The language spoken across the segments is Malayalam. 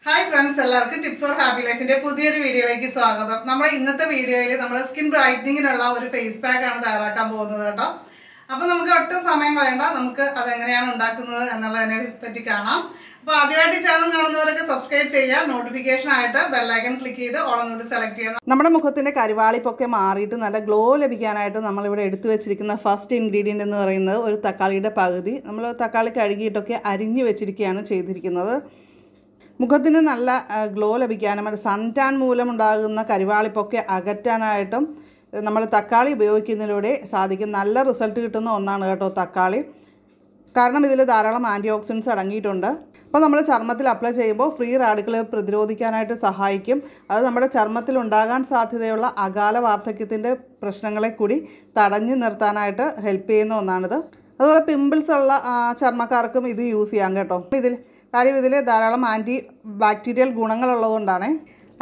Hi friends, എല്ലാവർക്കും ടിപ്സ് ഫോർ ഹാപ്പി ലൈഫിന്റെ പുതിയൊരു വീഡിയോയിലേക്ക് സ്വാഗതം. നമ്മുടെ ഇന്നത്തെ വീഡിയോയിൽ നമ്മൾ സ്കിൻ ബ്രൈറ്റനിങ്ങിനുള്ള ഒരു ഫേസ് പാക്ക് ആണ് തയ്യാറാക്കാൻ പോകുന്നത് കേട്ടോ. അപ്പോൾ നമുക്ക് ഒട്ടും സമയം കളയണ്ട, നമുക്ക് അത് എങ്ങനെയാണ് ഉണ്ടാക്കുന്നത് എന്നുള്ളതിനെ പറ്റി കാണാം. അപ്പോൾ ആദ്യമായിട്ട് ചാനൽ കാണുന്നവരൊക്കെ സബ്സ്ക്രൈബ് ചെയ്യുക, നോട്ടിഫിക്കേഷൻ ആയിട്ട് ബെൽ ഐക്കൺ ക്ലിക്ക് ചെയ്ത് ഓൾ എന്നോട് സെലക്ട് ചെയ്യുക. നമ്മുടെ മുഖത്തിന്റെ കരിവാളിപ്പൊക്കെ മാറിയിട്ട് നല്ല ഗ്ലോ ലഭിക്കാനായിട്ട് നമ്മളിവിടെ എടുത്തു വെച്ചിരിക്കുന്ന ഫസ്റ്റ് ഇൻഗ്രീഡിയൻ്റ് എന്ന് പറയുന്നത് ഒരു തക്കാളിയുടെ പകുതി. നമ്മൾ തക്കാളി കഴുകിയിട്ടൊക്കെ അരിഞ്ഞു വെച്ചിരിക്കുകയാണ് ചെയ്തിരിക്കുന്നത്. മുഖത്തിന് നല്ല ഗ്ലോ ലഭിക്കാനും സൺ ടാൻ മൂലമുണ്ടാകുന്ന കരിവാളിപ്പൊക്കെ അകറ്റാനായിട്ടും നമ്മൾ തക്കാളി ഉപയോഗിക്കുന്നതിലൂടെ സാധിക്കും. നല്ല റിസൾട്ട് കിട്ടുന്ന ഒന്നാണ് കേട്ടോ തക്കാളി. കാരണം ഇതിൽ ധാരാളം ആൻറ്റി ഓക്സിഡൻസ് അടങ്ങിയിട്ടുണ്ട്. അപ്പോൾ നമ്മൾ ചർമ്മത്തിൽ അപ്ലൈ ചെയ്യുമ്പോൾ ഫ്രീ റാഡിക്കൽ പ്രതിരോധിക്കാനായിട്ട് സഹായിക്കും. അത് നമ്മുടെ ചർമ്മത്തിൽ ഉണ്ടാകാൻ സാധ്യതയുള്ള അകാല വാർദ്ധക്യത്തിൻ്റെ പ്രശ്നങ്ങളെ കൂടി തടഞ്ഞു നിർത്താനായിട്ട് ഹെൽപ്പ് ചെയ്യുന്ന ഒന്നാണിത്. അതുപോലെ പിമ്പിൾസ് ഉള്ള ചർമ്മക്കാർക്കും ഇത് യൂസ് ചെയ്യാം കേട്ടോ. കാര്യം ഇതിൽ ധാരാളം ആൻറ്റി ബാക്ടീരിയൽ ഗുണങ്ങളുള്ളതുകൊണ്ടാണ്.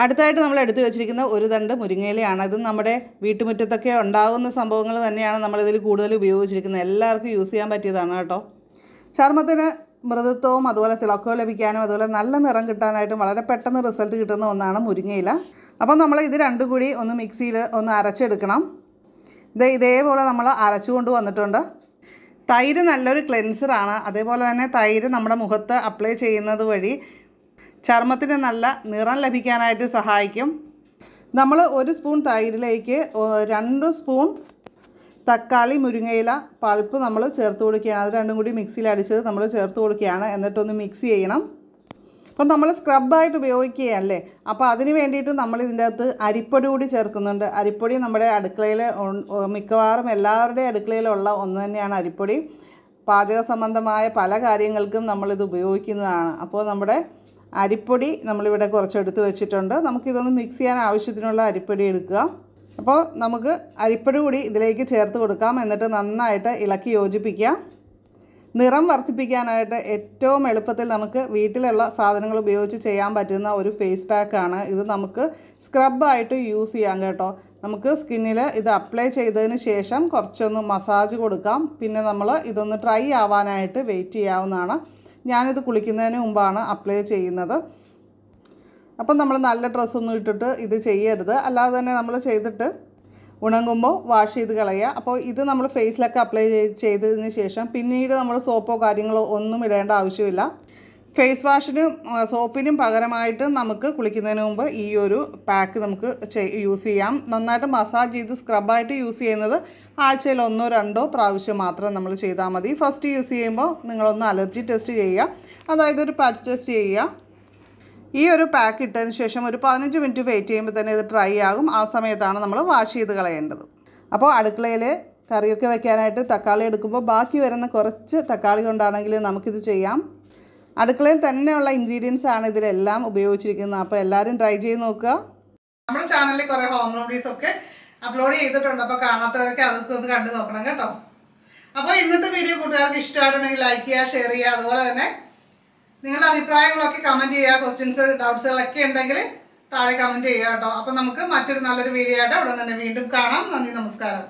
അടുത്തായിട്ട് നമ്മൾ എടുത്തു വെച്ചിരിക്കുന്ന ഒരു തണ്ട് മുരിങ്ങയിലയാണ്. ഇത് നമ്മുടെ വീട്ടുമുറ്റത്തൊക്കെ ഉണ്ടാകുന്ന സംഭവങ്ങൾ തന്നെയാണ് നമ്മളിതിൽ കൂടുതൽ ഉപയോഗിച്ചിരിക്കുന്നത്. എല്ലാവർക്കും യൂസ് ചെയ്യാൻ പറ്റിയതാണ് കേട്ടോ. ചർമ്മത്തിന് മൃദുത്വവും അതുപോലെ തിളക്കവും ലഭിക്കാനും അതുപോലെ നല്ല നിറം കിട്ടാനായിട്ടും വളരെ പെട്ടെന്ന് റിസൾട്ട് കിട്ടുന്ന ഒന്നാണ് മുരിങ്ങയില. അപ്പോൾ നമ്മൾ ഇത് രണ്ടും കൂടി ഒന്ന് മിക്സിയിൽ ഒന്ന് അരച്ചെടുക്കണം. ഇതേപോലെ നമ്മൾ അരച്ചുകൊണ്ട് വന്നിട്ടുണ്ട്. തൈര് നല്ലൊരു ക്ലെൻസറാണ്. അതേപോലെ തന്നെ തൈര് നമ്മുടെ മുഖത്ത് അപ്ലൈ ചെയ്യുന്നത് വഴി ചർമ്മത്തിന് നല്ല നിറം ലഭിക്കാനായിട്ട് സഹായിക്കും. നമ്മൾ ഒരു സ്പൂൺ തൈരിലേക്ക് 2 സ്പൂൺ തക്കാളി മുരിങ്ങയില പൾപ്പ് നമ്മൾ ചേർത്ത് കൊടുക്കുകയാണ്. അത് രണ്ടും കൂടി മിക്സിയിൽ അടിച്ചത് നമ്മൾ ചേർത്ത് കൊടുക്കുകയാണ്. എന്നിട്ടൊന്ന് മിക്സ് ചെയ്യണം. അപ്പം നമ്മൾ സ്ക്രബായിട്ട് ഉപയോഗിക്കുകയല്ലേ, അപ്പോൾ അതിന് വേണ്ടിയിട്ട് നമ്മൾ ഇതിൻ്റെ അകത്ത് അരിപ്പൊടി കൂടി ചേർക്കുന്നുണ്ട്. അരിപ്പൊടി നമ്മുടെ അടുക്കളയിൽ മിക്കവാറും എല്ലാവരുടെയും അടുക്കളയിലുള്ള ഒന്ന് തന്നെയാണ് അരിപ്പൊടി. പാചക സംബന്ധമായ പല കാര്യങ്ങൾക്കും നമ്മളിത് ഉപയോഗിക്കുന്നതാണ്. അപ്പോൾ നമ്മുടെ അരിപ്പൊടി നമ്മളിവിടെ കുറച്ചെടുത്ത് വെച്ചിട്ടുണ്ട്. നമുക്കിതൊന്ന് മിക്സ് ചെയ്യാൻ ആവശ്യത്തിനുള്ള അരിപ്പൊടി എടുക്കുക. അപ്പോൾ നമുക്ക് അരിപ്പൊടി കൂടി ഇതിലേക്ക് ചേർത്ത് കൊടുക്കാം. എന്നിട്ട് നന്നായിട്ട് ഇളക്കി യോജിപ്പിക്കുക. നിറം വർദ്ധിപ്പിക്കാനായിട്ട് ഏറ്റവും എളുപ്പത്തിൽ നമുക്ക് വീട്ടിലുള്ള സാധനങ്ങൾ ഉപയോഗിച്ച് ചെയ്യാൻ പറ്റുന്ന ഒരു ഫേസ് പാക്കാണ് ഇത്. നമുക്ക് സ്ക്രബായിട്ട് യൂസ് ചെയ്യാം കേട്ടോ. നമുക്ക് സ്കിന്നിൽ ഇത് അപ്ലൈ ചെയ്തതിന് ശേഷം കുറച്ചൊന്ന് മസാജ് കൊടുക്കാം. പിന്നെ നമ്മൾ ഇതൊന്ന് ഡ്രൈ ആവാനായിട്ട് വെയിറ്റ് ചെയ്യാവുന്നതാണ്. ഞാനിത് കുളിക്കുന്നതിന് മുമ്പാണ് അപ്ലൈ ചെയ്യുന്നത്. അപ്പം നമ്മൾ നല്ല ഡ്രസ്സൊന്നും ഇട്ടിട്ട് ഇത് ചെയ്യരുത്. അല്ലാതെ തന്നെ നമ്മൾ ചെയ്തിട്ട് ഉണങ്ങുമ്പോൾ വാഷ് ചെയ്ത് കളയുക. അപ്പോൾ ഇത് നമ്മൾ ഫേസിലൊക്കെ അപ്ലൈ ചെയ്തതിന് ശേഷം പിന്നീട് നമ്മൾ സോപ്പോ കാര്യങ്ങളോ ഒന്നും ഇടേണ്ട ആവശ്യമില്ല. ഫേസ് വാഷിനും സോപ്പിനും പകരമായിട്ട് നമുക്ക് കുളിക്കുന്നതിന് മുമ്പ് ഈ ഒരു പാക്ക് നമുക്ക് യൂസ് ചെയ്യാം. നന്നായിട്ട് മസാജ് ചെയ്ത് സ്ക്രബായിട്ട് യൂസ് ചെയ്യുന്നത് ആഴ്ചയിൽ 1-2 പ്രാവശ്യം മാത്രം നമ്മൾ ചെയ്താൽ മതി. ഫസ്റ്റ് യൂസ് ചെയ്യുമ്പോൾ നിങ്ങളൊന്ന് അലർജി ടെസ്റ്റ് ചെയ്യുക, അതായത് ഒരു പാച്ച് ടെസ്റ്റ് ചെയ്യുക. ഈ ഒരു പാക്ക് ഇട്ടതിന് ശേഷം ഒരു 15 മിനിറ്റ് വെയിറ്റ് ചെയ്യുമ്പോൾ തന്നെ ഇത് ഡ്രൈ ആകും. ആ സമയത്താണ് നമ്മൾ വാഷ് ചെയ്ത് കളയേണ്ടത്. അപ്പോൾ അടുക്കളയിൽ കറിയൊക്കെ വെക്കാനായിട്ട് തക്കാളി എടുക്കുമ്പോൾ ബാക്കി വരുന്ന കുറച്ച് തക്കാളി കൊണ്ടാണെങ്കിൽ നമുക്കിത് ചെയ്യാം. അടുക്കളയിൽ തന്നെയുള്ള ഇൻഗ്രീഡിയൻസ് ആണ് ഇതിലെല്ലാം ഉപയോഗിച്ചിരിക്കുന്നത്. അപ്പോൾ എല്ലാവരും ട്രൈ ചെയ്ത് നോക്കുക. നമ്മുടെ ചാനലിൽ കുറേ ഹോം റെമഡീസ് ഒക്കെ അപ്ലോഡ് ചെയ്തിട്ടുണ്ട്. അപ്പോൾ കാണാത്തവരൊക്കെ അതൊക്കെ ഒന്ന് കണ്ടു നോക്കണം കേട്ടോ. അപ്പോൾ ഇന്നത്തെ വീഡിയോ കൂട്ടുകാർക്ക് ഇഷ്ടമായിട്ടുണ്ടെങ്കിൽ ലൈക്ക് ചെയ്യുക, ഷെയർ ചെയ്യുക. അതുപോലെ തന്നെ നിങ്ങളുടെ അഭിപ്രായങ്ങളൊക്കെ കമൻറ്റ് ചെയ്യുക. ക്വസ്റ്റ്യൻസ് ഡൗട്ട്സുകളൊക്കെ ഉണ്ടെങ്കിൽ താഴെ കമൻറ്റ് ചെയ്യുക കേട്ടോ. അപ്പോൾ നമുക്ക് മറ്റൊരു നല്ലൊരു വീഡിയോ ആയിട്ട് ഉടൻ തന്നെ വീണ്ടും കാണാം. നന്ദി, നമസ്കാരം.